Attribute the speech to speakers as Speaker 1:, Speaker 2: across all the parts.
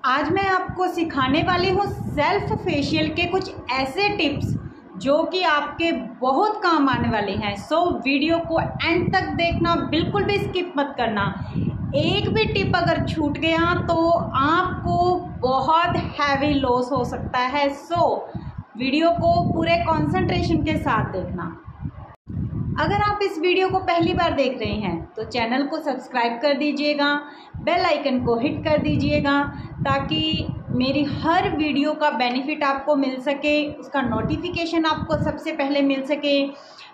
Speaker 1: आज मैं आपको सिखाने वाली हूँ सेल्फ फेशियल के कुछ ऐसे टिप्स जो कि आपके बहुत काम आने वाले हैं। सो वीडियो को एंड तक देखना, बिल्कुल भी स्किप मत करना। एक भी टिप अगर छूट गया तो आपको बहुत हैवी लॉस हो सकता है। सो वीडियो को पूरे कंसंट्रेशन के साथ देखना। अगर आप इस वीडियो को पहली बार देख रहे हैं तो चैनल को सब्सक्राइब कर दीजिएगा, बेल आइकन को हिट कर दीजिएगा ताकि मेरी हर वीडियो का बेनिफिट आपको मिल सके, उसका नोटिफिकेशन आपको सबसे पहले मिल सके।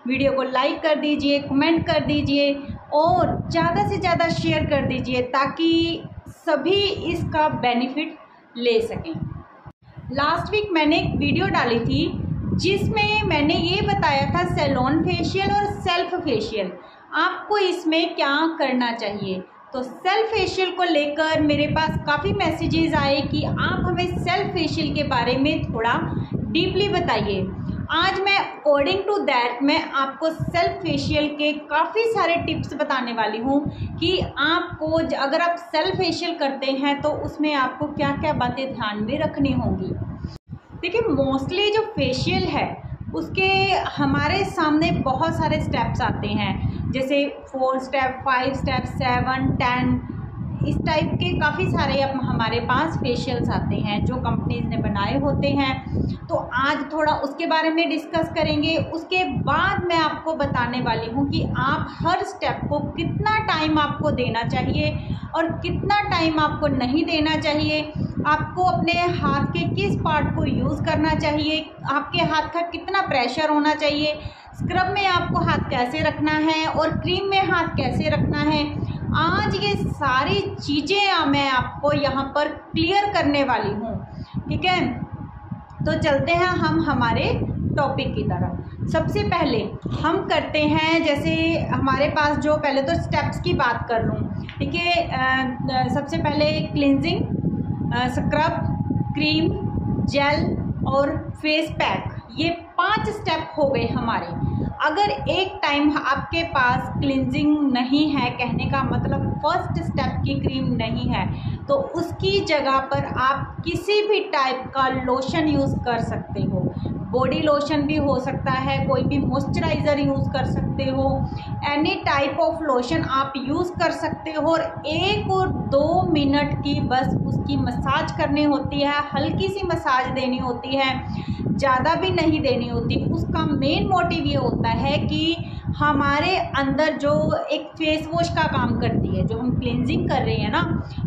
Speaker 1: वीडियो को लाइक कर दीजिए, कमेंट कर दीजिए और ज़्यादा से ज़्यादा शेयर कर दीजिए ताकि सभी इसका बेनिफिट ले सकें। लास्ट वीक मैंने एक वीडियो डाली थी जिसमें मैंने ये बताया था सैलून फेशियल और सेल्फ फेशियल, आपको इसमें क्या करना चाहिए। तो सेल्फ फेशियल को लेकर मेरे पास काफ़ी मैसेजेस आए कि आप हमें सेल्फ फेशियल के बारे में थोड़ा डीपली बताइए। आज मैं अकॉर्डिंग टू दैट मैं आपको सेल्फ फेशियल के काफ़ी सारे टिप्स बताने वाली हूँ कि आपको अगर आप सेल्फ फेशियल करते हैं तो उसमें आपको क्या क्या बातें ध्यान में रखनी होंगी। देखिए, मोस्टली जो फेशियल है उसके हमारे सामने बहुत सारे स्टेप्स आते हैं, जैसे 4 स्टेप, 5 स्टेप, 7, 10, इस टाइप के काफ़ी सारे अब हमारे पास फेशियल्स आते हैं जो कंपनीज ने बनाए होते हैं। तो आज थोड़ा उसके बारे में डिस्कस करेंगे। उसके बाद मैं आपको बताने वाली हूँ कि आप हर स्टेप को कितना टाइम आपको देना चाहिए और कितना टाइम आपको नहीं देना चाहिए। आपको अपने हाथ के किस पार्ट को यूज़ करना चाहिए, आपके हाथ का कितना प्रेशर होना चाहिए, स्क्रब में आपको हाथ कैसे रखना है और क्रीम में हाथ कैसे रखना है। आज ये सारी चीज़ें मैं आपको यहाँ पर क्लियर करने वाली हूँ, ठीक है। तो चलते हैं हम हमारे टॉपिक की तरफ। सबसे पहले हम करते हैं, जैसे हमारे पास जो पहले तो स्टेप्स की बात कर लूँ, ठीक है। सबसे पहले क्लींजिंग, स्क्रब, क्रीम, जेल और फेस पैक, ये 5 स्टेप हो गए हमारे। अगर एक टाइम आपके पास क्लींजिंग नहीं है, कहने का मतलब फर्स्ट स्टेप की क्रीम नहीं है, तो उसकी जगह पर आप किसी भी टाइप का लोशन यूज़ कर सकते हो। बॉडी लोशन भी हो सकता है, कोई भी मॉइस्चराइज़र यूज़ कर सकते हो, एनी टाइप ऑफ लोशन आप यूज़ कर सकते हो। और 1 और 2 मिनट की बस उसकी मसाज करनी होती है, हल्की सी मसाज देनी होती है, ज़्यादा भी नहीं देनी होती। उसका मेन मोटिव ये होता है कि हमारे अंदर जो एक फेस वॉश का काम करती है, जो हम क्लींजिंग कर रहे हैं ना,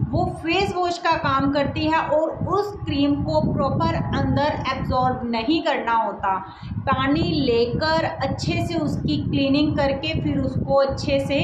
Speaker 1: वो फेस वॉश का काम करती है और उस क्रीम को प्रॉपर अंदर एब्जॉर्ब नहीं करना होता। पानी लेकर अच्छे से उसकी क्लीनिंग करके फिर उसको अच्छे से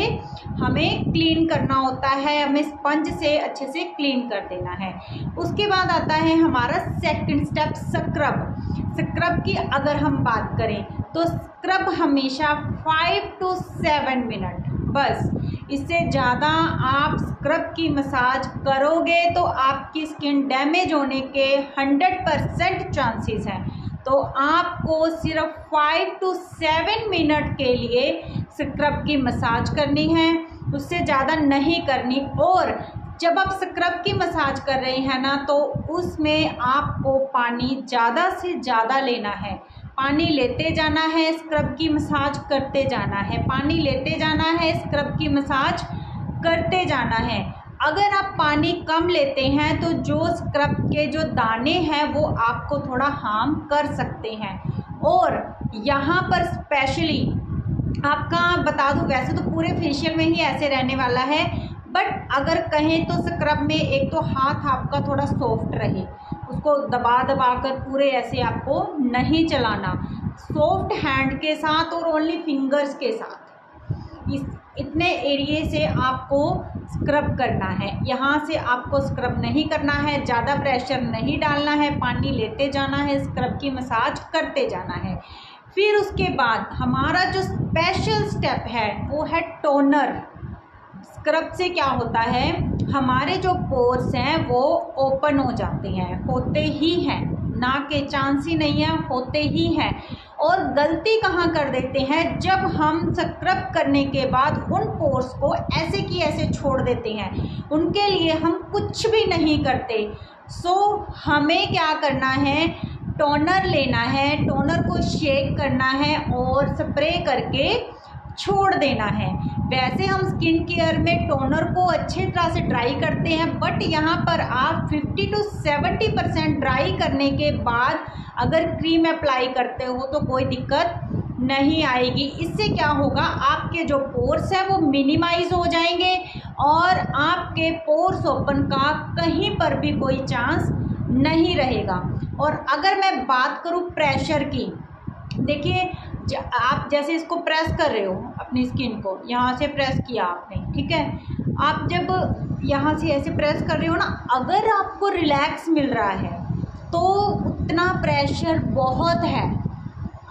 Speaker 1: हमें क्लीन करना होता है, हमें स्पंज से अच्छे से क्लीन कर देना है। उसके बाद आता है हमारा सेकंड स्टेप, स्क्रब। स्क्रब की अगर हम बात करें तो स्क्रब हमेशा 5 to 7 मिनट, बस इससे ज़्यादा आप स्क्रब की मसाज करोगे तो आपकी स्किन डैमेज होने के 100% चांसेस हैं। तो आपको सिर्फ 5 to 7 मिनट के लिए स्क्रब की मसाज करनी है, उससे ज़्यादा नहीं करनी। और जब आप स्क्रब की मसाज कर रहे हैं ना, तो उसमें आपको पानी ज़्यादा से ज़्यादा लेना है, पानी लेते जाना है, स्क्रब की मसाज करते जाना है, पानी लेते जाना है, स्क्रब की मसाज करते जाना है। अगर आप पानी कम लेते हैं तो जो स्क्रब के जो दाने हैं वो आपको थोड़ा हार्म कर सकते हैं। और यहाँ पर स्पेशली आपका बता दूं, वैसे तो पूरे फेशियल में ही ऐसे रहने वाला है, बट अगर कहें तो स्क्रब में एक तो हाथ आपका थोड़ा सॉफ्ट रहे, उसको दबा दबा कर पूरे ऐसे आपको नहीं चलाना, सॉफ्ट हैंड के साथ और ओनली फिंगर्स के साथ इतने एरिए से आपको स्क्रब करना है। यहाँ से आपको स्क्रब नहीं करना है, ज़्यादा प्रेशर नहीं डालना है, पानी लेते जाना है, स्क्रब की मसाज करते जाना है। फिर उसके बाद हमारा जो स्पेशल स्टेप है वो है टोनर। स्क्रब से क्या होता है, हमारे जो पोर्स हैं वो ओपन हो जाते हैं, होते ही हैं, ना के चांस ही नहीं है, होते ही हैं। और गलती कहाँ कर देते हैं, जब हम स्क्रब करने के बाद उन पोर्स को ऐसे की ऐसे छोड़ देते हैं, उनके लिए हम कुछ भी नहीं करते। सो हमें क्या करना है, टोनर लेना है, टोनर को शेक करना है और स्प्रे करके छोड़ देना है। वैसे हम स्किन केयर में टोनर को अच्छी तरह से ड्राई करते हैं, बट यहाँ पर आप 50 to 70% ड्राई करने के बाद अगर क्रीम अप्लाई करते हो तो कोई दिक्कत नहीं आएगी। इससे क्या होगा, आपके जो पोर्स है वो मिनिमाइज हो जाएंगे और आपके पोर्स ओपन का कहीं पर भी कोई चांस नहीं रहेगा। और अगर मैं बात करूँ प्रेशर की, देखिए आप जैसे इसको प्रेस कर रहे हो अपनी स्किन को, यहाँ से प्रेस किया आपने, ठीक है, आप जब यहाँ से ऐसे प्रेस कर रहे हो ना, अगर आपको रिलैक्स मिल रहा है तो उतना प्रेशर बहुत है।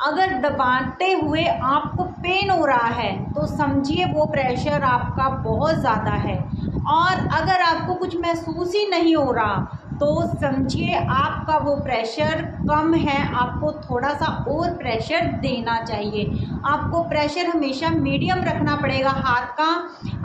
Speaker 1: अगर दबाते हुए आपको पेन हो रहा है तो समझिए वो प्रेशर आपका बहुत ज़्यादा है। और अगर आपको कुछ महसूस ही नहीं हो रहा तो समझिए आपका वो प्रेशर कम है, आपको थोड़ा सा और प्रेशर देना चाहिए। आपको प्रेशर हमेशा मीडियम रखना पड़ेगा हाथ का,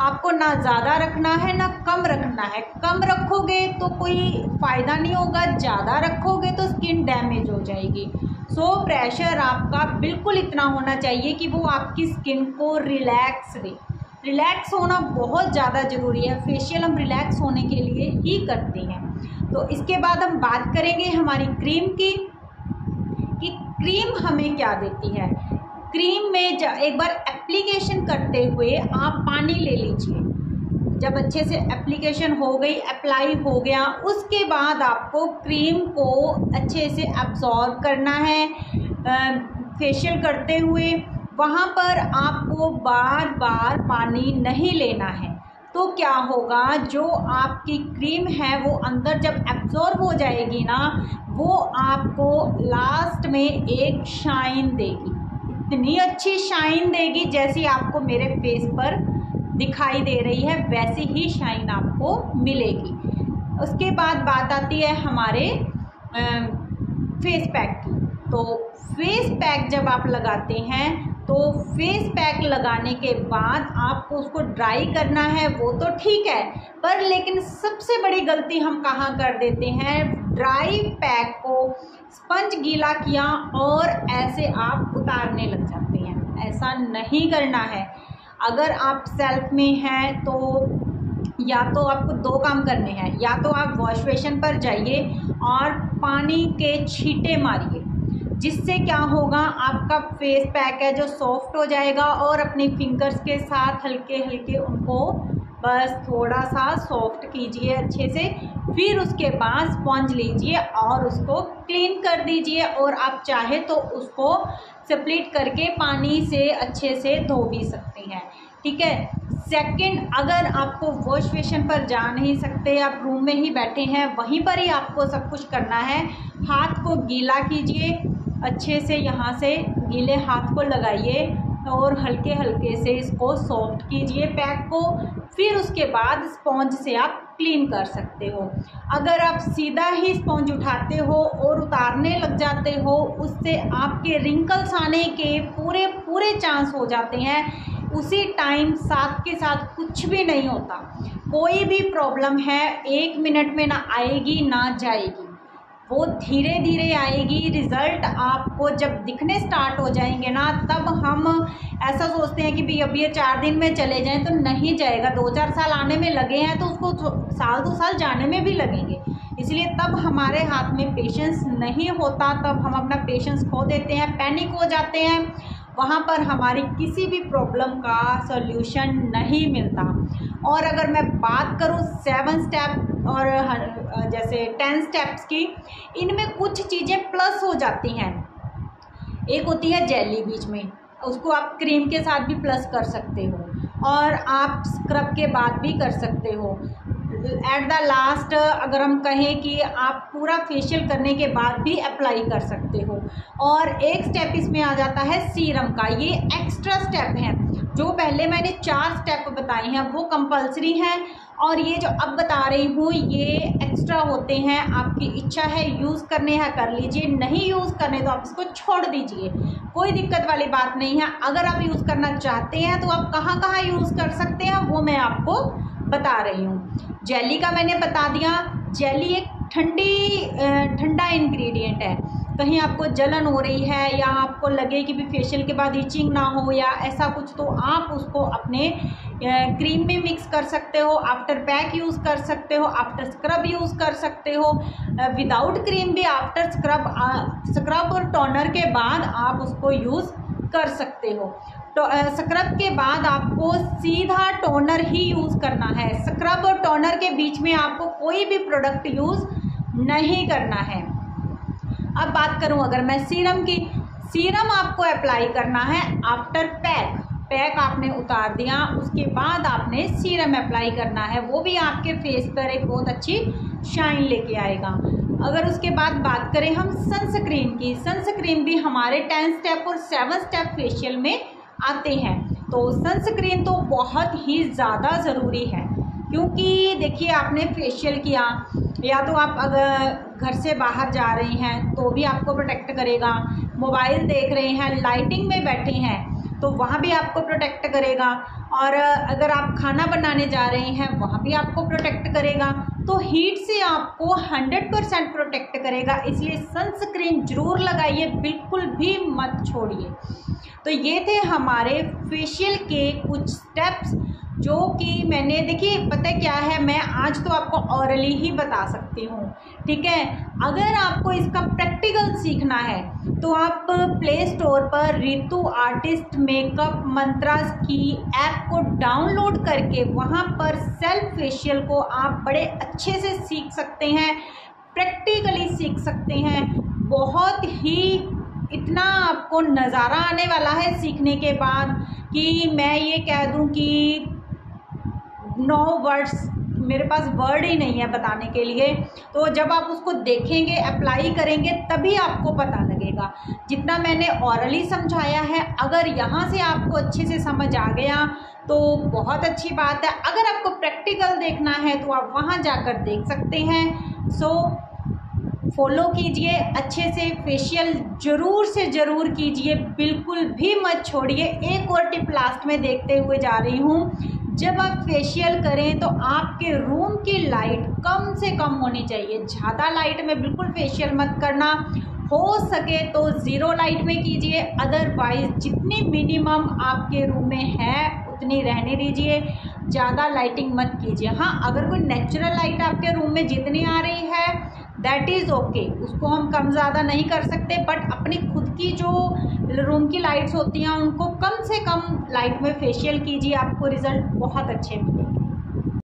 Speaker 1: आपको ना ज़्यादा रखना है ना कम रखना है। कम रखोगे तो कोई फ़ायदा नहीं होगा, ज़्यादा रखोगे तो स्किन डैमेज हो जाएगी। सो प्रेशर आपका बिल्कुल इतना होना चाहिए कि वो आपकी स्किन को रिलैक्स दे। रिलैक्स होना बहुत ज़्यादा ज़रूरी है, फेशियल हम रिलैक्स होने के लिए ही करते हैं। तो इसके बाद हम बात करेंगे हमारी क्रीम की, कि क्रीम हमें क्या देती है। क्रीम में एक बार एप्लीकेशन करते हुए आप पानी ले लीजिए। जब अच्छे से एप्लीकेशन हो गई, अप्लाई हो गया, उसके बाद आपको क्रीम को अच्छे से अब्जॉर्ब करना है। फेशियल करते हुए वहाँ पर आपको बार बार पानी नहीं लेना है। तो क्या होगा, जो आपकी क्रीम है वो अंदर जब एब्जॉर्ब हो जाएगी ना, वो आपको लास्ट में एक शाइन देगी, इतनी अच्छी शाइन देगी जैसी आपको मेरे फेस पर दिखाई दे रही है, वैसी ही शाइन आपको मिलेगी। उसके बाद बात आती है हमारे फेस पैक की। तो फेस पैक जब आप लगाते हैं तो फेस पैक लगाने के बाद आपको उसको ड्राई करना है, वो तो ठीक है, पर लेकिन सबसे बड़ी गलती हम कहाँ कर देते हैं, ड्राई पैक को स्पंज गीला किया और ऐसे आप उतारने लग जाते हैं। ऐसा नहीं करना है। अगर आप सेल्फ में हैं तो या तो आपको दो काम करने हैं, या तो आप वॉश बेसिन पर जाइए और पानी के छींटे मारिए, जिससे क्या होगा, आपका फेस पैक है जो सॉफ्ट हो जाएगा और अपनी फिंगर्स के साथ हल्के हल्के उनको बस थोड़ा सा सॉफ्ट कीजिए अच्छे से। फिर उसके बाद स्पंज लीजिए और उसको क्लीन कर दीजिए, और आप चाहे तो उसको स्प्लिट करके पानी से अच्छे से धो भी सकते हैं, ठीक है। सेकंड, अगर आपको वॉश बेसिन पर जा नहीं सकते, आप रूम में ही बैठे हैं, वहीं पर ही आपको सब कुछ करना है। हाथ को गीला कीजिए अच्छे से, यहाँ से गीले हाथ को लगाइए और हल्के हल्के से इसको सॉफ्ट कीजिए पैक को। फिर उसके बाद स्पॉन्ज से आप क्लीन कर सकते हो। अगर आप सीधा ही स्पॉन्ज उठाते हो और उतारने लग जाते हो, उससे आपके रिंकल्स आने के पूरे पूरे चांस हो जाते हैं। उसी टाइम साथ के साथ कुछ भी नहीं होता, कोई भी प्रॉब्लम है 1 मिनट में ना आएगी ना जाएगी, वो धीरे धीरे आएगी। रिज़ल्ट आपको जब दिखने स्टार्ट हो जाएंगे ना, तब हम ऐसा सोचते हैं कि भाई अब ये 4 दिन में चले जाएं, तो नहीं जाएगा। 2-4 साल आने में लगे हैं तो उसको साल 2 साल जाने में भी लगेंगे। इसलिए तब हमारे हाथ में पेशेंस नहीं होता, तब हम अपना पेशेंस खो देते हैं, पैनिक हो जाते हैं। वहाँ पर हमारी किसी भी प्रॉब्लम का सॉल्यूशन नहीं मिलता। और अगर मैं बात करूँ 7 स्टेप और जैसे 10 स्टेप्स की, इनमें कुछ चीज़ें प्लस हो जाती हैं। एक होती है जेली बीच में, उसको आप क्रीम के साथ भी प्लस कर सकते हो और आप स्क्रब के बाद भी कर सकते हो। एट द लास्ट अगर हम कहें कि आप पूरा फेशियल करने के बाद भी अप्लाई कर सकते हो। और एक स्टेप इसमें आ जाता है सीरम का, ये एक्स्ट्रा स्टेप है। जो पहले मैंने 4 स्टेप बताए हैं वो कंपलसरी हैं, और ये जो अब बता रही हूँ ये एक्स्ट्रा होते हैं। आपकी इच्छा है यूज़ करने हैं कर लीजिए, नहीं यूज़ करने तो आप इसको छोड़ दीजिए, कोई दिक्कत वाली बात नहीं है। अगर आप यूज़ करना चाहते हैं तो आप कहाँ कहाँ यूज़ कर सकते हैं वो मैं आपको बता रही हूँ। जेली का मैंने बता दिया, जेली एक ठंडा इंग्रेडिएंट है। कहीं आपको जलन हो रही है या आपको लगे कि भी फेशियल के बाद इचिंग ना हो या ऐसा कुछ, तो आप उसको अपने क्रीम में मिक्स कर सकते हो, आफ्टर पैक यूज़ कर सकते हो, आफ्टर स्क्रब यूज़ कर सकते हो, विदाउट क्रीम भी आफ्टर स्क्रब और टोनर के बाद आप उसको यूज़ कर सकते हो। तो स्क्रब के बाद आपको सीधा टोनर ही यूज़ करना है, स्क्रब और टोनर के बीच में आपको कोई भी प्रोडक्ट यूज़ नहीं करना है। अब बात करूं अगर मैं सीरम की, सीरम आपको अप्लाई करना है आफ्टर पैक। पैक आपने उतार दिया, उसके बाद आपने सीरम अप्लाई करना है, वो भी आपके फेस पर एक बहुत अच्छी शाइन लेके आएगा। अगर उसके बाद बात करें हम सनस्क्रीन की, सनस्क्रीन भी हमारे 10 स्टेप और 7 स्टेप फेशियल में आते हैं। तो सनस्क्रीन तो बहुत ही ज़्यादा ज़रूरी है, क्योंकि देखिए आपने फेशियल किया या तो आप अगर घर से बाहर जा रहे हैं तो भी आपको प्रोटेक्ट करेगा, मोबाइल देख रहे हैं, लाइटिंग में बैठे हैं तो वहाँ भी आपको प्रोटेक्ट करेगा, और अगर आप खाना बनाने जा रहे हैं वहाँ भी आपको प्रोटेक्ट करेगा। तो हीट से आपको 100% प्रोटेक्ट करेगा, इसलिए सनस्क्रीन ज़रूर लगाइए, बिल्कुल भी मत छोड़िए। तो ये थे हमारे फेशियल के कुछ स्टेप्स जो कि मैंने, देखिए पता क्या है, मैं आज तो आपको ऑरली ही बता सकती हूँ, ठीक है। अगर आपको इसका प्रैक्टिकल सीखना है तो आप प्ले स्टोर पर रितु आर्टिस्ट मेकअप मंत्रास की ऐप को डाउनलोड करके वहाँ पर सेल्फ फेशियल को आप बड़े अच्छे से सीख सकते हैं, प्रैक्टिकली सीख सकते हैं। बहुत ही इतना आपको नज़ारा आने वाला है सीखने के बाद कि मैं ये कह दूं कि नो वर्ड्स, मेरे पास वर्ड ही नहीं है बताने के लिए। तो जब आप उसको देखेंगे, अप्लाई करेंगे, तभी आपको पता लगेगा। जितना मैंने ऑरली समझाया है, अगर यहाँ से आपको अच्छे से समझ आ गया तो बहुत अच्छी बात है। अगर आपको प्रैक्टिकल देखना है तो आप वहाँ जाकर देख सकते हैं। सो फॉलो कीजिए, अच्छे से फेशियल ज़रूर से ज़रूर कीजिए, बिल्कुल भी मत छोड़िए। एक और टिप लास्ट में देखते हुए जा रही हूँ, जब आप फेशियल करें तो आपके रूम की लाइट कम से कम होनी चाहिए, ज़्यादा लाइट में बिल्कुल फेशियल मत करना। हो सके तो 0 लाइट में कीजिए, अदरवाइज जितनी मिनिमम आपके रूम में है उतनी रहने दीजिए, ज़्यादा लाइटिंग मत कीजिए। हाँ, अगर कोई नेचुरल लाइट आपके रूम में जितनी आ रही है दैट इज़ ओके, उसको हम कम ज़्यादा नहीं कर सकते, बट अपनी खुद की जो रूम की लाइट्स होती हैं उनको कम से कम लाइट में फेशियल कीजिए, आपको रिज़ल्ट बहुत अच्छे मिलेंगे।